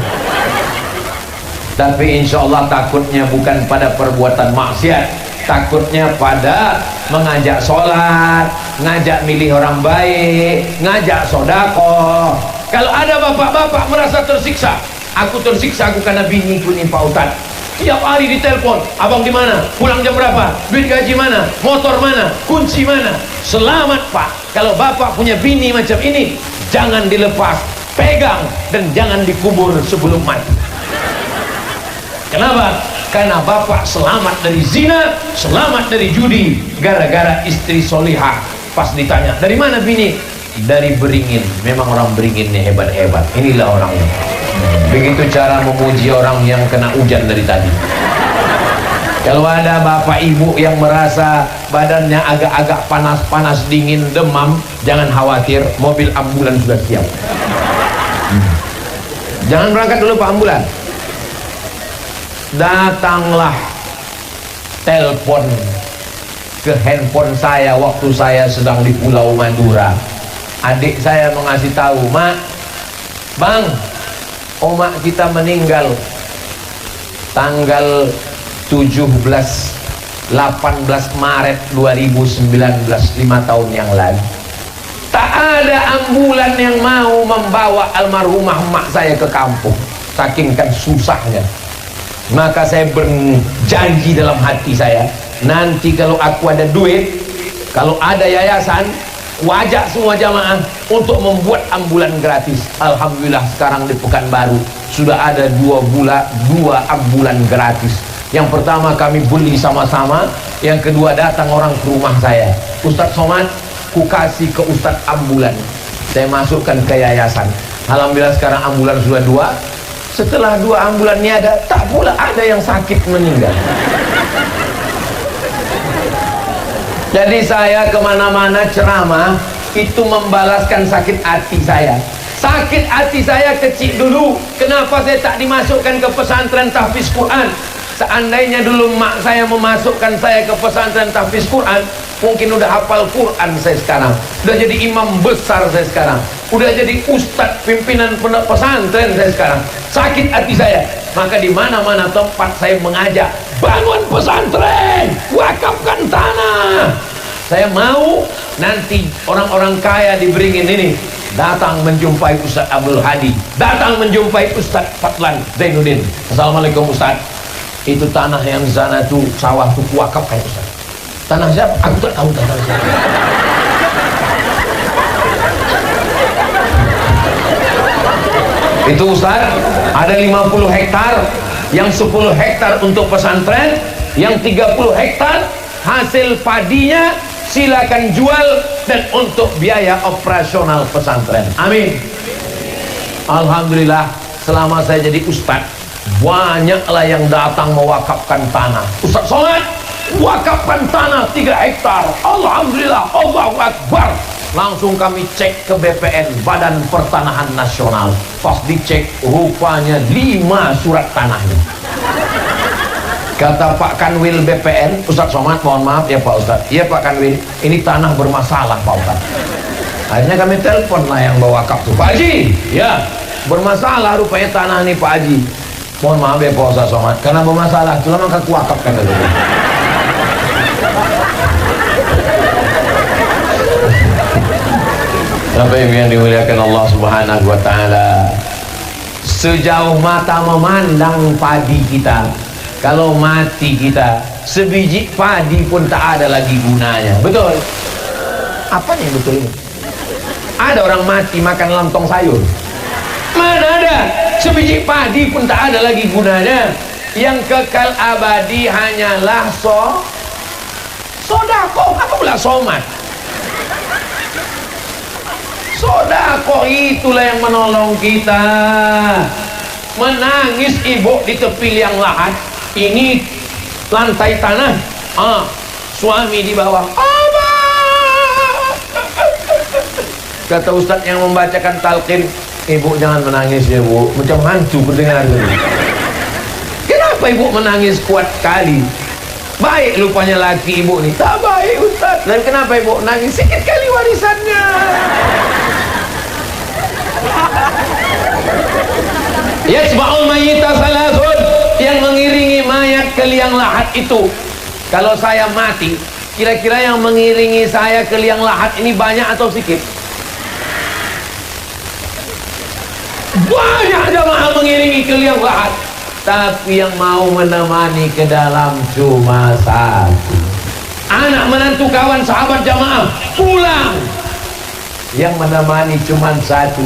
Tapi insya Allah takutnya bukan pada perbuatan maksiat, takutnya pada mengajak sholat, ngajak milih orang baik, ngajak sodako. Kalau ada bapak-bapak merasa tersiksa, aku tersiksa aku karena biniku nih Pak Ustadz, tiap hari ditelepon, abang di mana, pulang jam berapa, duit gaji mana, motor mana, kunci mana. Selamat Pak, kalau bapak punya bini macam ini, jangan dilepas, pegang, dan jangan dikubur sebelum mati. Kenapa? Karena bapak selamat dari zina, selamat dari judi, gara-gara istri solihah. Pas ditanya, dari mana bini? Dari Beringin. Memang orang Beringin nih hebat-hebat. Inilah orangnya. Begitu cara memuji orang yang kena hujan dari tadi. Kalau ada bapak ibu yang merasa badannya agak-agak panas-panas, dingin, demam, jangan khawatir, mobil ambulan sudah siap. Jangan berangkat dulu Pak ambulan. Datanglah telepon ke handphone saya waktu saya sedang di Pulau Madura. Adik saya mengasih tahu, Mak, Bang, omak kita meninggal tanggal 18 Maret 2019, 5 tahun yang lalu. Tak ada ambulan yang mau membawa almarhumah emak saya ke kampung, saking kan susahnya. Maka saya berjanji dalam hati saya, nanti kalau aku ada duit, kalau ada yayasan, wajak semua jamaah untuk membuat ambulan gratis. Alhamdulillah sekarang di Pekanbaru sudah ada 2 ambulan gratis. Yang pertama kami beli sama-sama, yang kedua datang orang ke rumah saya, Ustadz Somad, ku kasih ke Ustadz ambulan, saya masukkan ke yayasan. Alhamdulillah sekarang ambulan sudah 2. Setelah 2 ambulan ini ada, tak pula ada yang sakit meninggal. Jadi saya kemana-mana ceramah, itu membalaskan sakit hati saya. Sakit hati saya kecil dulu, kenapa saya tak dimasukkan ke pesantren tahfiz Quran? Seandainya dulu mak saya memasukkan saya ke pesantren tahfiz Quran, mungkin udah hafal Quran saya sekarang, udah jadi imam besar saya sekarang, udah jadi ustadz pimpinan pesantren saya sekarang. Sakit hati saya, maka di mana-mana tempat saya mengajak, bangun pesantren, wakafkan tanah. Saya mau nanti orang-orang kaya di Beringin ini datang menjumpai Ustadz Abdul Hadi, datang menjumpai Ustadz Fatlan Zainuddin. Assalamualaikum Ustadz, itu tanah yang di sana tuh sawah tuh wakaf kayak Ustadz. Tanah siapa? Aku tak tahu tanah siapa. Itu Ustaz, ada 50 hektar, yang 10 hektar untuk pesantren, yang 30 hektar hasil padinya silakan jual dan untuk biaya operasional pesantren. Amin. Alhamdulillah, selama saya jadi ustaz, banyaklah yang datang mewakafkan tanah. Ustaz Somad, wakafkan tanah 3 hektar. Alhamdulillah, Allahu Akbar. Langsung kami cek ke BPN, Badan Pertanahan Nasional. Pas dicek, rupanya 5 surat tanahnya. Kata Pak Kanwil BPN, Ustadz Somad, mohon maaf ya Pak Ustadz. Iya Pak Kanwil, ini tanah bermasalah Pak Ustadz. Akhirnya kami telepon lah yang bawa wakaf tuh, Pak Haji, ya bermasalah rupanya tanah nih Pak Haji. Mohon maaf ya Pak Ustadz Somad, karena bermasalah, itulah maka aku wakafkan dulu. Sampai yang dimuliakan Allah Subhanahu wa Ta'ala, sejauh mata memandang padi kita, kalau mati kita, sebiji padi pun tak ada lagi gunanya. Betul? Apa yang betul ini? Ada orang mati makan lontong sayur? Mana ada? Sebiji padi pun tak ada lagi gunanya. Yang kekal abadi hanyalah sodako. Apa pula somat? Sodako itulah yang menolong kita. Menangis ibu di tepi liang lahat, ini lantai tanah, suami di bawah. Kata ustaz yang membacakan talqin, ibu jangan menangis ya bu, macam hantu pendengar ini. Kenapa ibu menangis kuat sekali? Baik lupanya laki ibu nih. Tak baik ustaz. Dan kenapa ibu nangis? Sikit kali warisannya. Yasma'ul mayyita salasun, yang mengiringi mayat ke liang lahat itu. Kalau saya mati, kira-kira yang mengiringi saya ke liang lahat ini banyak atau sedikit? Banyak jamaah mengiringi ke liang lahat, tapi yang mau menemani ke dalam cuma satu. Anak menantu kawan sahabat jamaah pulang, yang menemani cuma satu,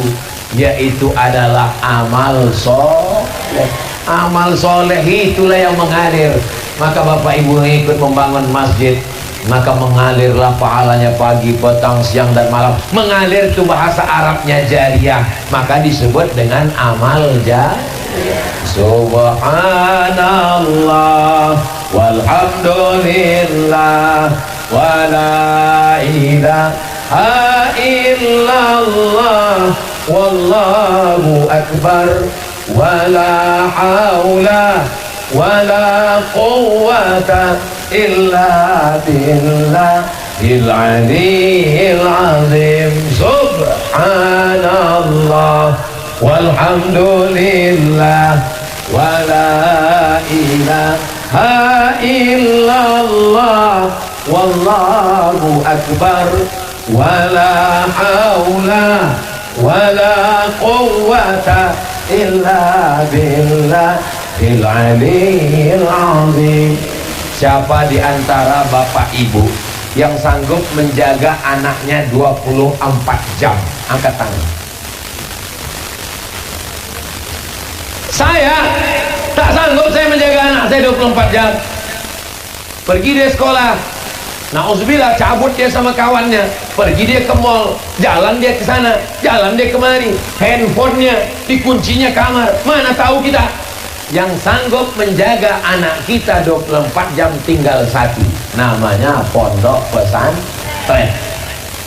yaitu adalah amal soleh. Amal soleh itulah yang mengalir. Maka bapak ibu yang ikut membangun masjid, maka mengalirlah pahalanya pagi, petang, siang dan malam. Mengalir itu bahasa Arabnya jariyah, maka disebut dengan amal jariyah. Subhanallah walhamdulillah wa la ilaha illallah wallahu akbar wa la haula wa la quwwata illa billahil aliyyil azim. Subhanallah walhamdulillah wa la ilaha illallah wallahu akbar wa la haula wa la quwwata illa billahil aliyyil azim. Siapa di antara bapak ibu yang sanggup menjaga anaknya 24 jam? Angkat tangan. Saya tak sanggup saya menjaga anak saya 24 jam. Pergi dia sekolah, na'udzubillah, cabut dia sama kawannya, pergi dia ke mall, jalan dia ke sana, jalan dia kemari, handphonenya dikuncinya kamar, mana tahu kita. Yang sanggup menjaga anak kita 24 jam tinggal satu, namanya pondok pesantren.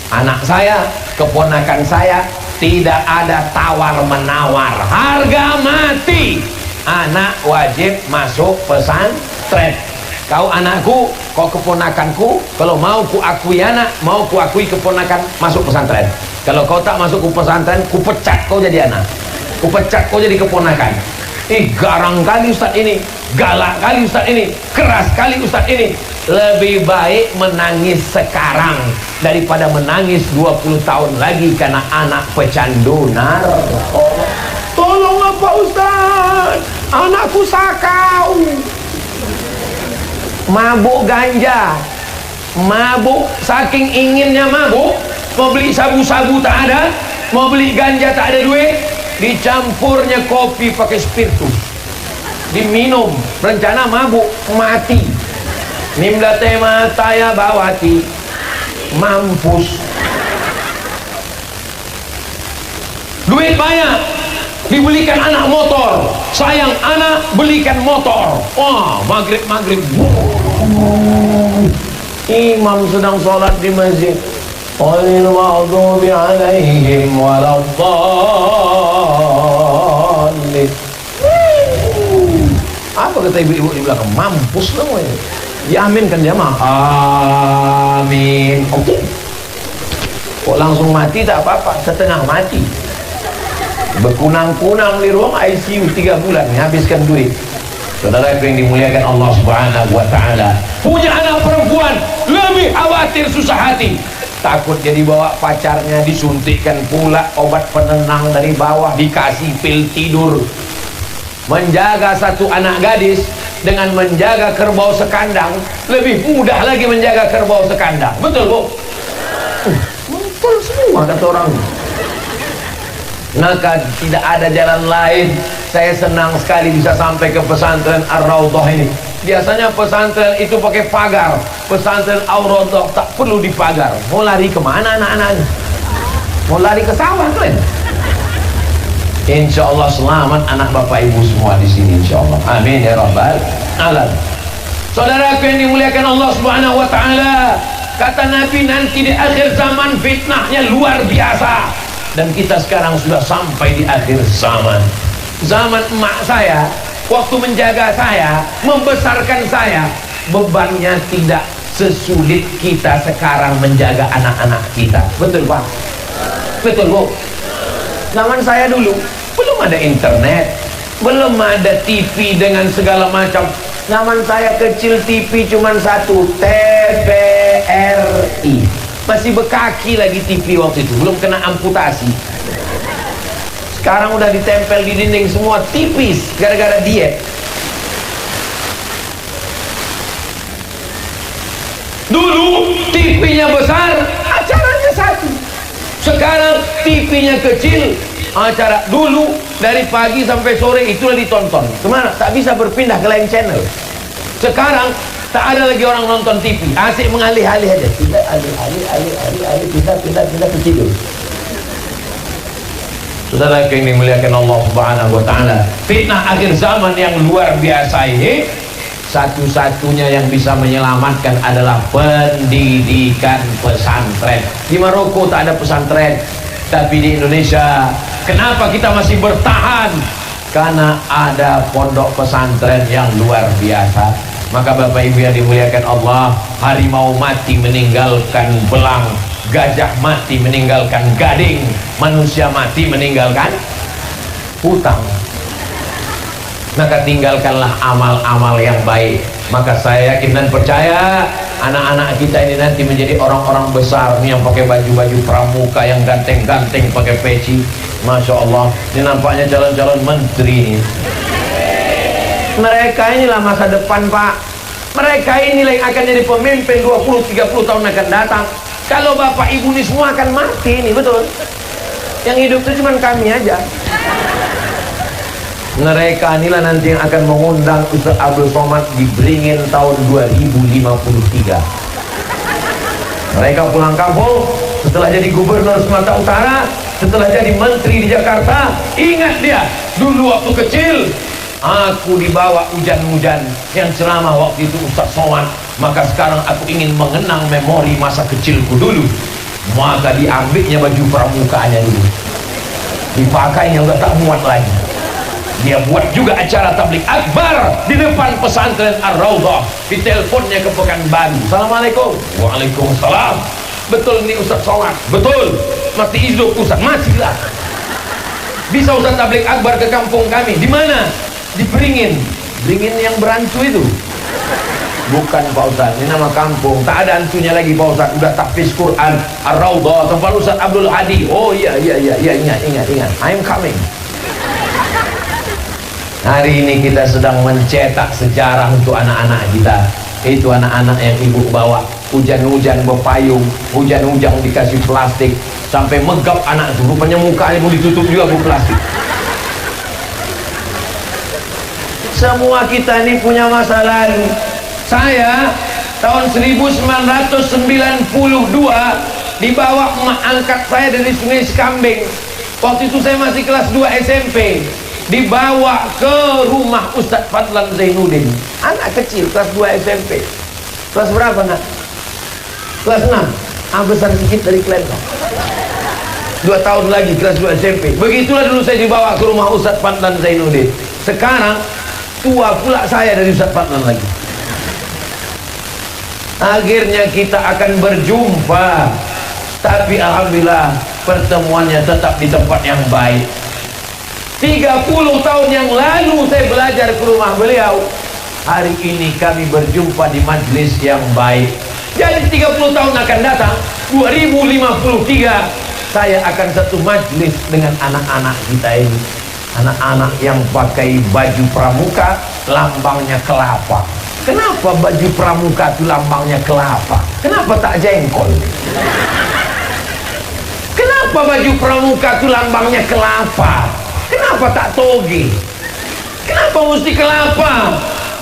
Anak saya, keponakan saya, tidak ada tawar menawar, harga mati. Anak wajib masuk pesantren. Kau anakku, kau keponakanku, kalau mau ku akui anak, mau ku akui keponakan, masuk pesantren. Kalau kau tak masuk ke pesantren, ku pecat kau jadi anak, ku pecat kau jadi keponakan. Garang kali ustaz ini, galak kali ustaz ini, keras kali ustaz ini. Lebih baik menangis sekarang daripada menangis 20 tahun lagi karena anak pecandu narkoba. Tolonglah Pak Ustaz, anakku sakau, mabuk ganja, mabuk, saking inginnya mabuk, mau beli sabu-sabu tak ada, mau beli ganja tak ada duit, dicampurnya kopi pakai spiritus, diminum, rencana mabuk, mati. Nimla tema taya bawati, mampus. Duit banyak, dibelikan anak motor, sayang anak belikan motor. Wah, maghrib imam sedang sholat di masjid, ghairil maghdubi alaihim waladdallin. Apa kata ibu-ibu di belakang? Mampus dong. Diaminkan jamaah. Amin. Oke. Kok langsung mati tak apa-apa, setengah mati. Berkunang-kunang di ruang ICU 3 bulan, habiskan duit. Saudara yang dimuliakan Allah Subhanahu wa taala, punya anak perempuan lebih khawatir susah hati. Takut jadi bawa pacarnya, disuntikkan pula obat penenang dari bawah, dikasih pil tidur. Menjaga satu anak gadis dengan menjaga kerbau sekandang lebih mudah lagi menjaga kerbau sekandang. Betul bu? Betul semua kata orang. Maka tidak ada jalan lain. Saya senang sekali bisa sampai ke pesantren Ar-Raudhah ini. Biasanya pesantren itu pakai pagar, pesantren Ar-Raudhah tak perlu dipagar. Mau lari kemana anak-anaknya? Mau lari ke sawah kalian? Insya Allah selamat anak bapak ibu semua di sini, insya Allah. Amin ya rabbal alamin. Saudaraku yang dimuliakan Allah Subhanahu wa taala, kata Nabi nanti di akhir zaman fitnahnya luar biasa. Dan kita sekarang sudah sampai di akhir zaman. Zaman emak saya waktu menjaga saya, membesarkan saya, bebannya tidak sesulit kita sekarang menjaga anak-anak kita. Betul Pak? Betul Bu? Zaman saya dulu belum ada internet, belum ada TV dengan segala macam. Zaman saya kecil TV cuma satu, TVRI. Masih bekaki lagi TV waktu itu, belum kena amputasi. Sekarang udah ditempel di dinding semua, tipis gara-gara diet. Dulu TV-nya besar, acaranya satu. Sekarang TV-nya kecil, acara dulu dari pagi sampai sore itulah ditonton. Kemana? Tak bisa berpindah ke lain channel. Sekarang tak ada lagi orang nonton TV, asik mengalih-alih aja. Tidak alih, pindah ke tidur. Saudara yang dimuliakan Allah Subhanahu wa taala, fitnah akhir zaman yang luar biasa ini, satu-satunya yang bisa menyelamatkan adalah pendidikan pesantren. Di Maroko tak ada pesantren, tapi di Indonesia kenapa kita masih bertahan? Karena ada pondok pesantren yang luar biasa. Maka Bapak Ibu yang dimuliakan Allah, harimau mati meninggalkan belang, gajah mati meninggalkan gading, manusia mati meninggalkan hutang. Maka tinggalkanlah amal-amal yang baik. Maka saya yakin dan percaya anak-anak kita ini nanti menjadi orang-orang besar nih, yang pakai baju-baju pramuka yang ganteng-ganteng, pakai peci. Masya Allah, ini nampaknya calon-calon menteri ini. Mereka inilah masa depan Pak. Mereka inilah yang akan jadi pemimpin 20-30 tahun akan datang. Kalau Bapak Ibu ini semua akan mati nih, betul. Yang hidup itu cuma kami aja. Mereka inilah nanti yang akan mengundang Ustaz Abdul Somad di Beringin tahun 2053. Mereka pulang kampung setelah jadi gubernur Sumatera Utara, setelah jadi menteri di Jakarta. Ingat dia, dulu waktu kecil aku dibawa hujan-hujan yang ceramah waktu itu Ustaz Somad. Maka sekarang aku ingin mengenang memori masa kecilku dulu. Maka diambilnya baju pramukanya dulu, dipakainya udah tak muat lagi. Dia buat juga acara tablik akbar di depan pesantren Ar-Raudhah. Diteleponnya ke Pekanbaru. Assalamualaikum. Waalaikumsalam. Betul nih Ustaz Somad? Betul. Masih hidup Ustaz? Masih lah. Bisa Ustaz tablik akbar ke kampung kami? Di mana? Di Beringin. Beringin yang berantu itu? Bukan Pak Ustaz, ini nama kampung. Tak ada antunya lagi Pak Ustaz. Udah tahfiz Quran Ar-Raudhah tempat Ustaz Abdul Hadi. Oh iya, ingat. I'm coming. Hari ini kita sedang mencetak sejarah untuk anak-anak kita. Itu anak-anak yang ibu bawa, hujan-hujan berpayung, hujan-hujan dikasih plastik, sampai megap anak itu. Rupanya mukanya mau ditutup juga bu plastik. Semua kita ini punya masa lalu. Saya tahun 1992 dibawa emak angkat saya dari Sungai Sekambing. Waktu itu saya masih kelas 2 SMP. Dibawa ke rumah Ustadz Fadlan Zainuddin, anak kecil kelas 2 SMP. Kelas berapa nak? Kelas 6. Besar sedikit dari kalian. 2 tahun lagi kelas 2 SMP. Begitulah dulu saya dibawa ke rumah Ustadz Fadlan Zainuddin. Sekarang tua pula saya dari Ustadz Fadlan lagi. Akhirnya kita akan berjumpa, tapi alhamdulillah pertemuannya tetap di tempat yang baik. 30 tahun yang lalu saya belajar ke rumah beliau. Hari ini kami berjumpa di majlis yang baik. Jadi 30 tahun akan datang 2053, saya akan satu majlis dengan anak-anak kita ini. Anak-anak yang pakai baju pramuka, lambangnya kelapa. Kenapa baju pramuka itu lambangnya kelapa? Kenapa tak jengkol? Kenapa baju pramuka itu lambangnya kelapa? Kenapa tak toge? Kenapa mesti kelapa?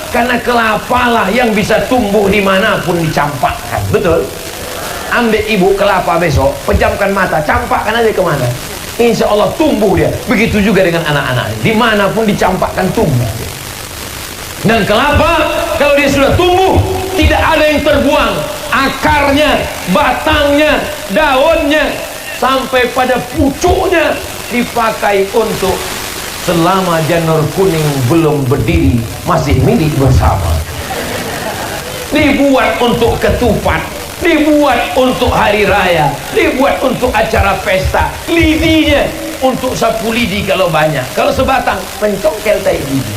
Karena kelapa lah yang bisa tumbuh dimanapun dicampakkan. Betul? Ambil ibu kelapa besok, pejamkan mata, campakkan aja kemana, insya Allah tumbuh dia. Begitu juga dengan anak-anak, dimanapun dicampakkan tumbuh. Dan kelapa kalau dia sudah tumbuh, tidak ada yang terbuang, akarnya, batangnya, daunnya, sampai pada pucuknya dipakai untuk selama janur kuning belum berdiri masih milik bersama. Dibuat untuk ketupat, dibuat untuk hari raya, dibuat untuk acara pesta. Lidinya untuk sapu lidi kalau banyak, kalau sebatang mencongkel tai lidi.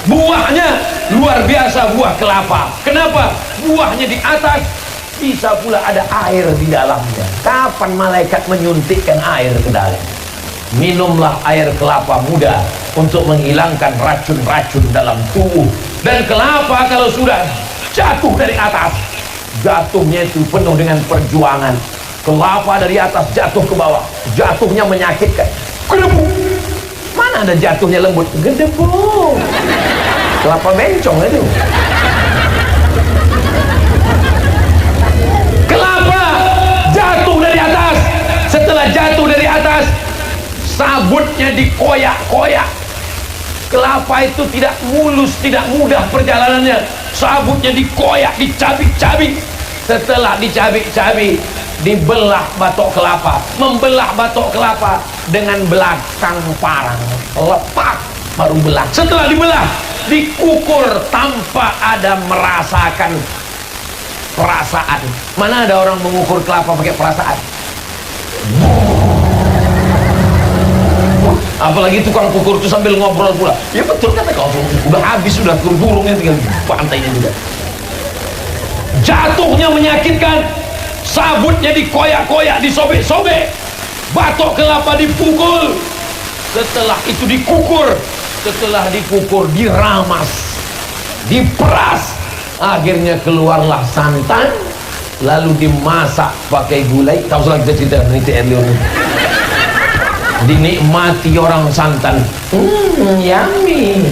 Buahnya luar biasa, buah kelapa. Kenapa? Buahnya di atas, bisa pula ada air di dalamnya. Kapan malaikat menyuntikkan air ke dalam? Minumlah air kelapa muda untuk menghilangkan racun-racun dalam tubuh. Dan kelapa kalau sudah jatuh dari atas, jatuhnya itu penuh dengan perjuangan. Kelapa dari atas jatuh ke bawah, jatuhnya menyakitkan. Gedebu. Mana ada jatuhnya lembut? Gedebu. Kelapa bencong itu. Kelapa jatuh dari atas. Setelah jatuh dari atas, sabutnya dikoyak-koyak. Kelapa itu tidak mulus, tidak mudah perjalanannya. Sabutnya dikoyak, dicabik-cabik. Setelah dicabik-cabik, dibelah batok kelapa. Membelah batok kelapa dengan belakang parang, lepak baru belah. Setelah dibelah, dikukur tanpa ada merasakan perasaan. Mana ada orang mengukur kelapa pakai perasaan? Apalagi tukang kukur itu sambil ngobrol pula. Ya betul kata kau, udah habis, sudah burungnya tinggal pantainya juga. Jatuhnya menyakitkan, sabutnya dikoyak-koyak, disobek-sobek, batok kelapa dipukul. Setelah itu dikukur, setelah dikukur diramas, diperas, akhirnya keluarlah santan, lalu dimasak pakai gulai. Tahu salah kita cerita Niti Erlion, dinikmati orang santan, yummy.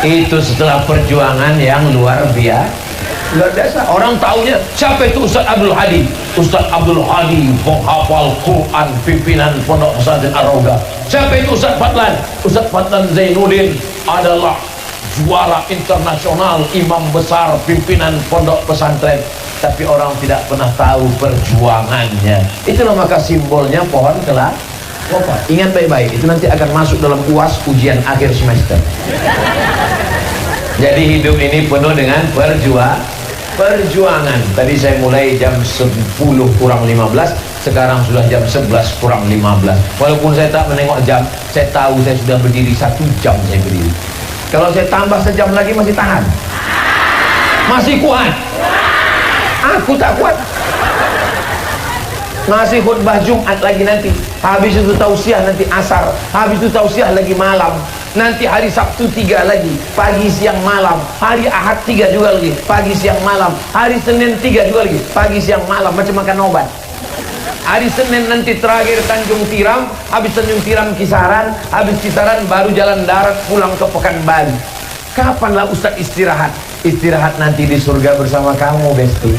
Itu setelah perjuangan yang luar biasa. Orang taunya siapa itu? Ustaz Abdul Hadi. Ustaz Abdul Hadi penghafal Quran, pimpinan Pondok Pesantren Ar-Raudhah. Siapa itu Ustaz Fadlan? Ustaz Fadlan Zainuddin adalah juara internasional, imam besar, pimpinan Pondok Pesantren. Tapi orang tidak pernah tahu perjuangannya. Itulah maka simbolnya pohon kelapa. Ingat baik-baik, itu nanti akan masuk dalam UAS, ujian akhir semester. Jadi hidup ini penuh dengan perjuangan. Tadi saya mulai jam 10 kurang 15, sekarang sudah jam 11 kurang 15. Walaupun saya tak menengok jam, saya tahu saya sudah berdiri 1 jam saya berdiri. Kalau saya tambah sejam lagi masih tahan? Masih kuat? Aku tak kuat. Masih khutbah Jumat lagi nanti, habis itu tausiah nanti asar, habis itu tausiah lagi malam, nanti hari Sabtu 3 lagi, pagi siang malam, hari Ahad 3 juga lagi, pagi siang malam, hari Senin 3 juga lagi, pagi siang malam, macam makan obat. Hari Senin nanti terakhir Tanjung Tiram, habis Tanjung Tiram Kisaran, habis Kisaran baru jalan darat pulang ke Pekanbaru. Kapanlah Ustaz istirahat? Istirahat nanti di surga bersama kamu, Besti.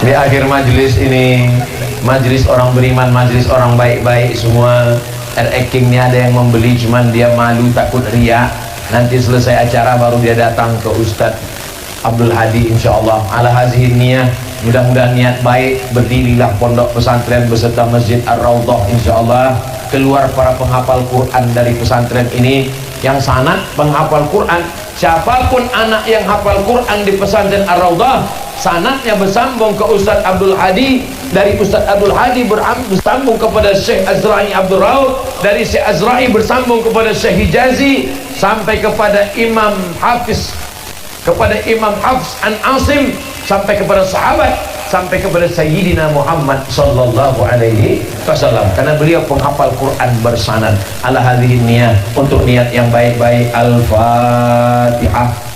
Di akhir majelis ini, majelis orang beriman, majelis orang baik-baik semua. King ini ada yang membeli, cuman dia malu takut riak. Nanti selesai acara baru dia datang ke Ustadz Abdul Hadi, insyaallah. Ala hazihin niyah, mudah-mudahan niat baik. Berdirilah pondok pesantren beserta Masjid Ar-Raudhah, insyaallah. Keluar para penghafal Quran dari pesantren ini yang sanad penghafal Quran. Siapapun anak yang hafal Quran di pesantren Ar-Raudhah, sanadnya bersambung ke Ustaz Abdul Hadi, dari Ustaz Abdul Hadi bersambung kepada Syekh Azra'i Abdul Raud, dari Syekh Azra'i bersambung kepada Syekh Hijazi, sampai kepada Imam Hafiz, kepada Imam Hafs an Asim, sampai kepada sahabat, sampai kepada Sayyidina Muhammad sallallahu alaihi wasallam, karena beliau penghafal Quran bersanad. Ala hadhihi niyah, untuk niat yang baik-baik. Al-Fatihah.